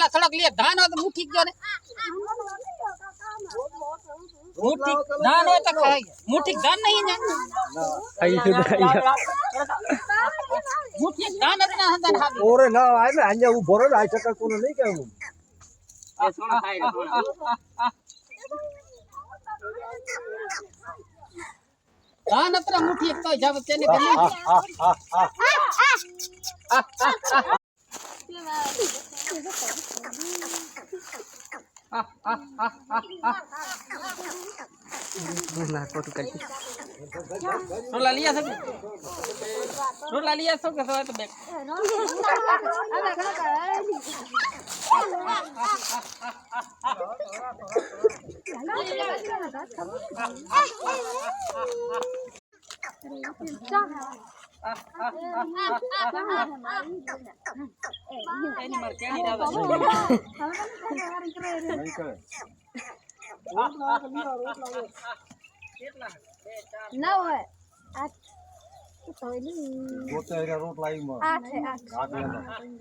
ના સડક લે ધાન હોય તો મુઠી ગયો ને મુઠી ધાન હોય તો ખાઈ મુઠી ધાન નહીં ને મુઠી ધાન જ ના હંદન હાદી ઓરે ના આય ને આને ઉભો રે આઈ સકર કોને નહીં કેવું એ સોના ખાઈ રે સોના ધાન અત્ર મુઠી એક તો જાવ તેને ગમે रोला लिया सब के तो बैग एनिमल केडी दादा ना હોય 8 તો ગોતે રોટ લાઈમાં 8 8